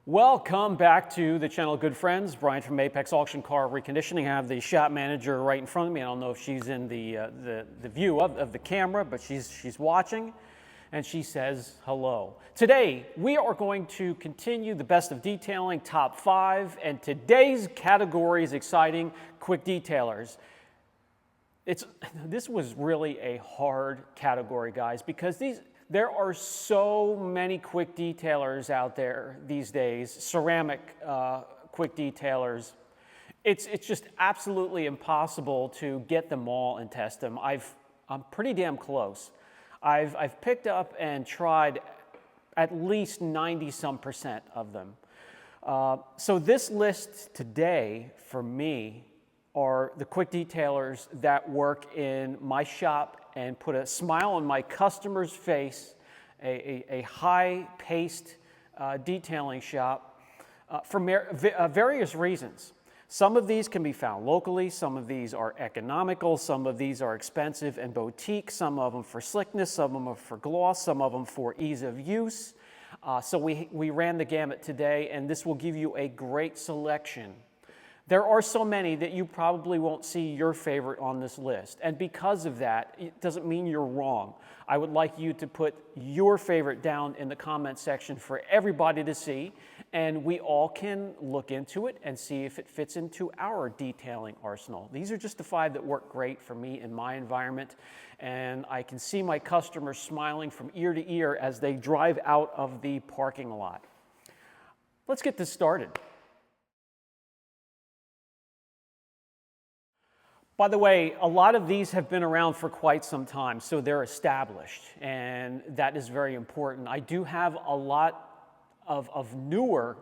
Welcome back to the channel, good friends. Brian from Apex Auction Car Reconditioning. I have the shop manager right in front of me. I don't know if she's in the view of the camera, but she's watching, and she says hello. Today, we are going to continue the best of detailing, top 5, and today's category is exciting, quick detailers. This was really a hard category, guys, because there are so many quick detailers out there these days, ceramic quick detailers. It's just absolutely impossible to get them all and test them. I'm pretty damn close. I've picked up and tried at least 90-some% of them. So this list today for me are the quick detailers that work in my shop and put a smile on my customer's face, a high-paced detailing shop for various reasons. Some of these can be found locally, some of these are economical, some of these are expensive and boutique, some of them for slickness, some of them are for gloss, some of them for ease of use. So we ran the gamut today, and this will give you a great selection. There are so many that you probably won't see your favorite on this list. And because of that, it doesn't mean you're wrong. I would like you to put your favorite down in the comment section for everybody to see, and we all can look into it and see if it fits into our detailing arsenal. These are just the 5 that work great for me in my environment, and I can see my customers smiling from ear to ear as they drive out of the parking lot. Let's get this started. By the way, a lot of these have been around for quite some time, so they're established, and that is very important. I do have a lot of newer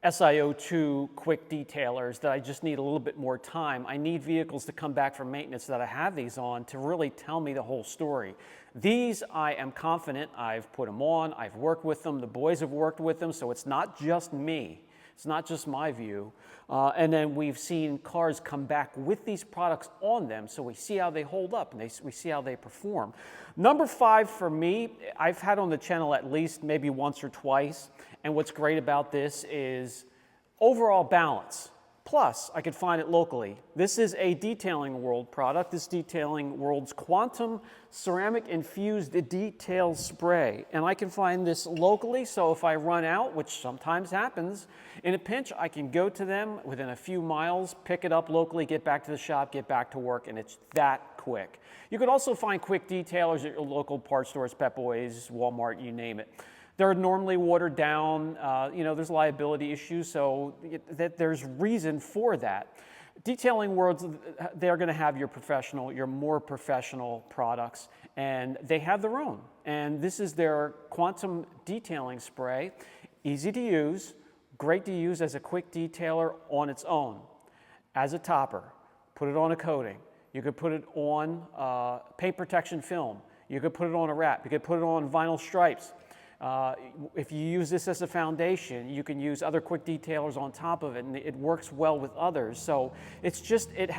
Sio2 quick detailers that I just need a little bit more time. I need vehicles to come back from maintenance that I have these on to really tell me the whole story. These, I am confident, I've put them on, I've worked with them, the boys have worked with them, so it's not just me. It's not just my view. And then we've seen cars come back with these products on them, so we see how they hold up and we see how they perform. Number 5 for me, I've had on the channel at least maybe once or twice, and what's great about this is overall balance. Plus, I could find it locally. This is a Detailing World product. This Detailing World's Quantum Ceramic Infused Detail Spray. And I can find this locally, so if I run out, which sometimes happens, in a pinch, I can go to them within a few miles, pick it up locally, get back to the shop, get back to work, and it's that quick. You could also find quick detailers at your local parts stores, Pep Boys, Walmart, you name it. They're normally watered down, there's liability issues, so there's reason for that. Detailing Worlds, they're gonna have your more professional products, and they have their own. And this is their Quantum Detailing Spray. Easy to use, great to use as a quick detailer on its own. As a topper, put it on a coating. You could put it on paint protection film. You could put it on a wrap. You could put it on vinyl stripes. If you use this as a foundation, you can use other quick detailers on top of it, and it works well with others. So it's just, it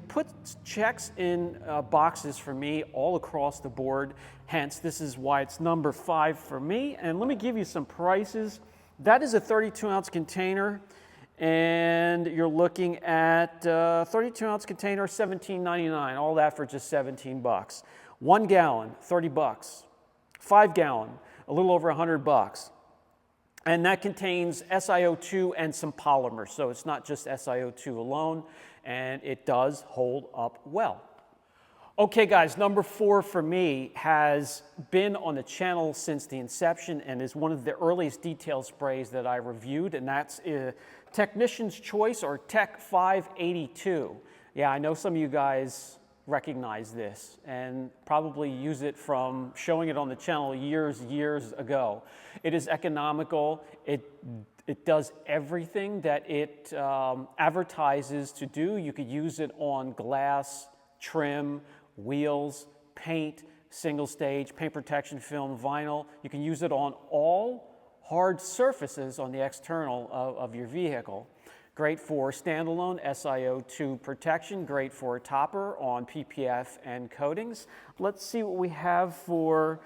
puts checks in boxes for me all across the board. Hence, this is why it's number 5 for me. And let me give you some prices. That is a 32-ounce container, and you're looking at 32-ounce container, $17.99. All that for just 17 bucks. 1 gallon, 30 bucks. 5 gallon. A little over $100. And that contains Sio2 and some polymers, so it's not just Sio2 alone, and it does hold up well. Okay guys, number 4 for me has been on the channel since the inception and is one of the earliest detail sprays that I reviewed, and that's Technician's Choice, or Tech 582. Yeah, I know some of you guys recognize this and probably use it from showing it on the channel years ago. It is economical. It does everything that it advertises to do. You could use it on glass, trim, wheels, paint, single stage, paint protection film, vinyl. You can use it on all hard surfaces on the external of your vehicle. Great for standalone Sio2 protection, great for a topper on PPF and coatings. Let's see what we have for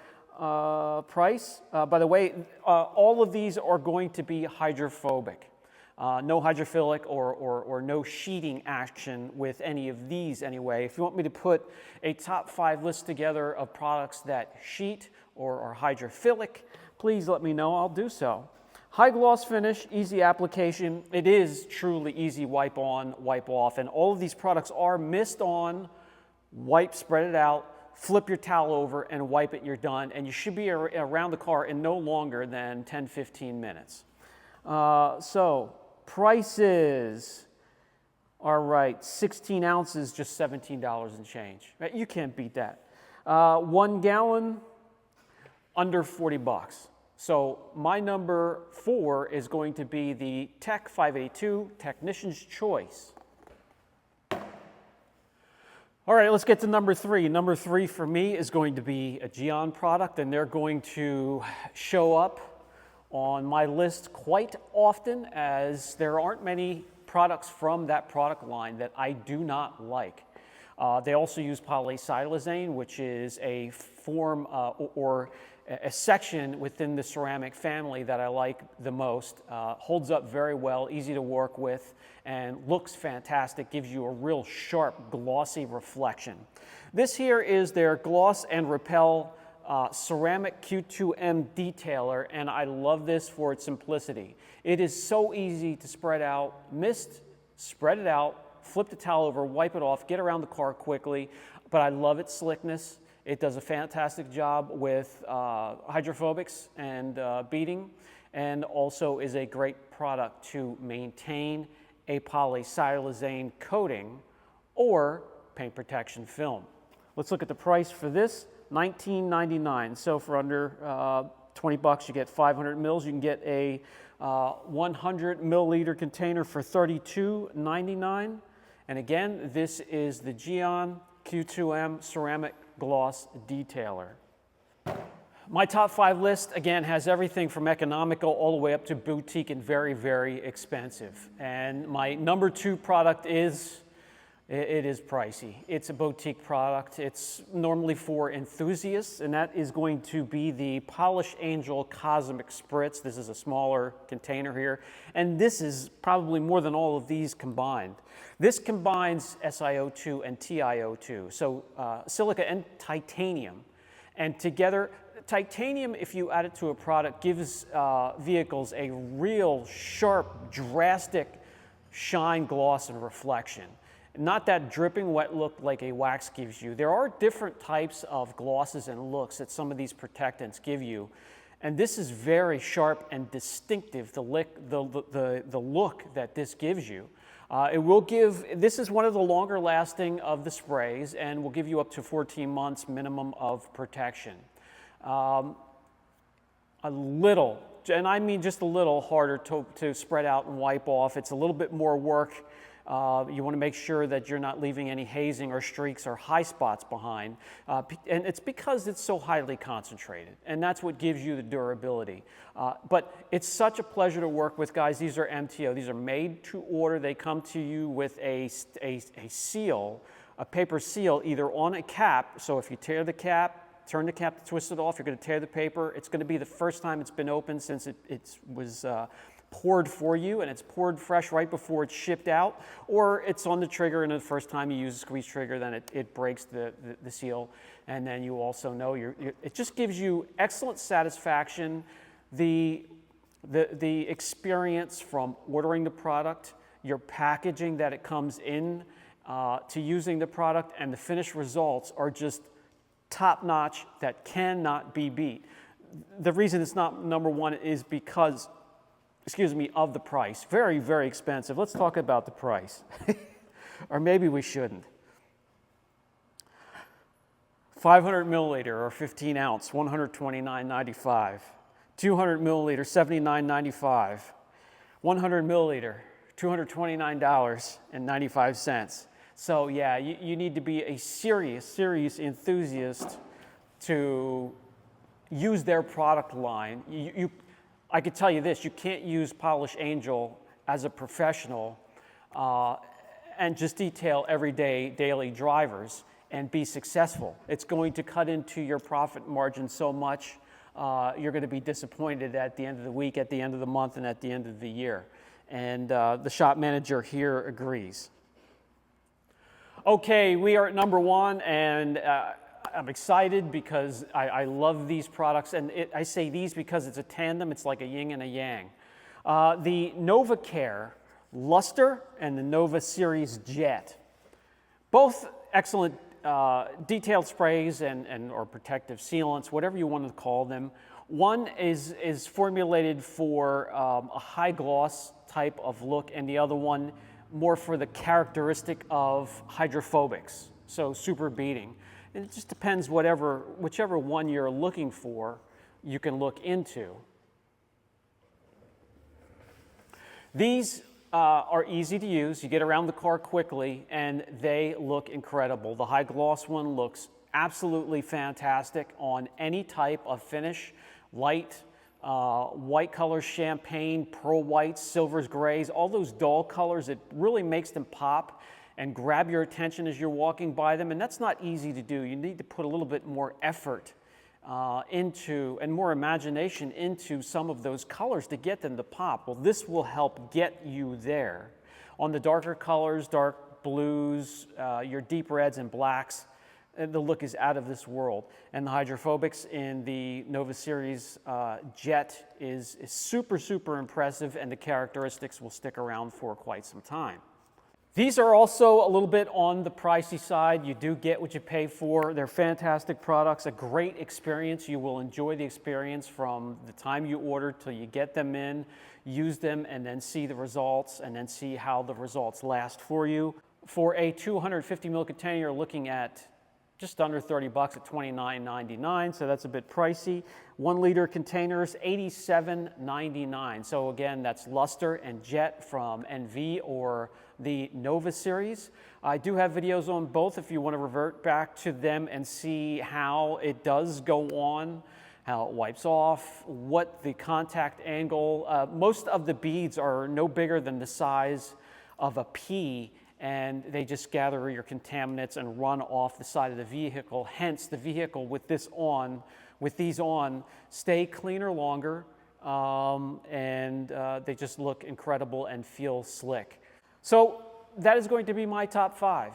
price. By the way, all of these are going to be hydrophobic. No hydrophilic or no sheeting action with any of these anyway. If you want me to put a top 5 list together of products that sheet or are hydrophilic, please let me know, I'll do so. High gloss finish, easy application. It is truly easy wipe on, wipe off, and all of these products are mist on, wipe, spread it out, flip your towel over and wipe it, you're done. And you should be around the car in no longer than 10-15 minutes. So prices, all right, 16 ounces, just $17 and change. Right? You can't beat that. 1 gallon, under 40 bucks. So my number 4 is going to be the Tech 582 Technician's Choice. All right, let's get to number 3. Number 3 for me is going to be a Geon product, and they're going to show up on my list quite often, as there aren't many products from that product line that I do not like. They also use polysilazane, which is a form or a section within the ceramic family that I like the most. Holds up very well, easy to work with, and looks fantastic, gives you a real sharp, glossy reflection. This here is their Gloss and Repel ceramic Q2M detailer, and I love this for its simplicity. It is so easy to spread out, mist, spread it out, flip the towel over, wipe it off, get around the car quickly, but I love its slickness. It does a fantastic job with hydrophobics and beading, and also is a great product to maintain a polysilazane coating or paint protection film. Let's look at the price for this, $19.99. So for under 20 bucks, you get 500 mils. You can get a 100 milliliter container for $32.99. And again, this is the Geon Q2M Ceramic Gloss Detailer. My top 5 list, again, has everything from economical all the way up to boutique and very, very expensive. And my number 2 product is, it is pricey. It's a boutique product. It's normally for enthusiasts, and that is going to be the Polish Angel Cosmic Spritz. This is a smaller container here, and this is probably more than all of these combined. This combines SiO2 and TiO2, so silica and titanium. And together, titanium, if you add it to a product, gives vehicles a real sharp, drastic shine, gloss, and reflection. Not that dripping wet look like a wax gives you. There are different types of glosses and looks that some of these protectants give you. And this is very sharp and distinctive, the look that this gives you. This is one of the longer lasting of the sprays and will give you up to 14 months minimum of protection. A little, and I mean just a little, harder to spread out and wipe off. It's a little bit more work. You want to make sure that you're not leaving any hazing or streaks or high spots behind. And it's because it's so highly concentrated, and that's what gives you the durability. But it's such a pleasure to work with, guys. These are MTO. These are made to order. They come to you with a seal, a paper seal, either on a cap. So if you tear the cap, turn the cap to twist it off, you're going to tear the paper. It's going to be the first time it's been opened since it was poured for you, and it's poured fresh right before it's shipped out, or it's on the trigger, and the first time you use a squeeze trigger, then it breaks the seal, and then you also know it just gives you excellent satisfaction. The experience from ordering the product, your packaging that it comes in, to using the product, and the finished results are just top notch, that cannot be beat. The reason it's not number 1 is because, of the price. Very, very expensive. Let's talk about the price. Or maybe we shouldn't. 500 milliliter or 15 ounce, $129.95. 200 milliliter, $79.95. 100 milliliter, $229.95. So yeah, you need to be a serious enthusiast to use their product line. I could tell you this, you can't use Polish Angel as a professional and just detail everyday, daily drivers and be successful. It's going to cut into your profit margin so much, you're going to be disappointed at the end of the week, at the end of the month, and at the end of the year. And the shop manager here agrees. Okay, we are at number 1, and I'm excited because I love these products, and I say these because it's a tandem. It's like a yin and a yang. The Nova Care Luster and the Nova Series Jet, both excellent detailed sprays or protective sealants, whatever you want to call them. One is formulated for a high gloss type of look, and the other one more for the characteristic of hydrophobics, so super beading. And it just depends whichever one you're looking for, you can look into. These are easy to use. You get around the car quickly, and they look incredible. The high gloss one looks absolutely fantastic on any type of finish, light, white colors, champagne, pearl whites, silvers, grays, all those dull colors. It really makes them pop and grab your attention as you're walking by them, and that's not easy to do. You need to put a little bit more effort and more imagination into some of those colors to get them to pop. Well, this will help get you there. On the darker colors, dark blues, your deep reds and blacks, the look is out of this world. And the hydrophobics in the Nova Series Jet is super, super impressive, and the characteristics will stick around for quite some time. These are also a little bit on the pricey side. You do get what you pay for. They're fantastic products, a great experience. You will enjoy the experience from the time you order till you get them in, use them, and then see the results, and then see how the results last for you. For a 250 ml container, you're looking at just under 30 bucks at $29.99, so that's a bit pricey. 1 liter containers, $87.99. So again, that's Luster and Jet from NV or the Nova series. I do have videos on both if you want to revert back to them and see how it does go on, how it wipes off, what the contact angle. Most of the beads are no bigger than the size of a pea, and they just gather your contaminants and run off the side of the vehicle. Hence, the vehicle with these on, stay cleaner longer, and they just look incredible and feel slick. So that is going to be my top 5.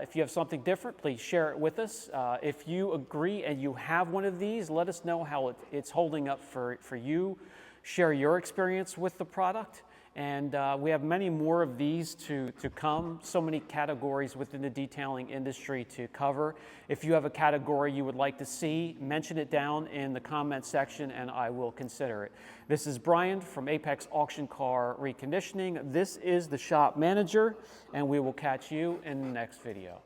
If you have something different, please share it with us. If you agree and you have one of these, let us know how it's holding up for you. Share your experience with the product. And we have many more of these to come, so many categories within the detailing industry to cover. If you have a category you would like to see, mention it down in the comment section and I will consider it. This is Brian from Apex Auction Car Reconditioning. This is the shop manager, and we will catch you in the next video.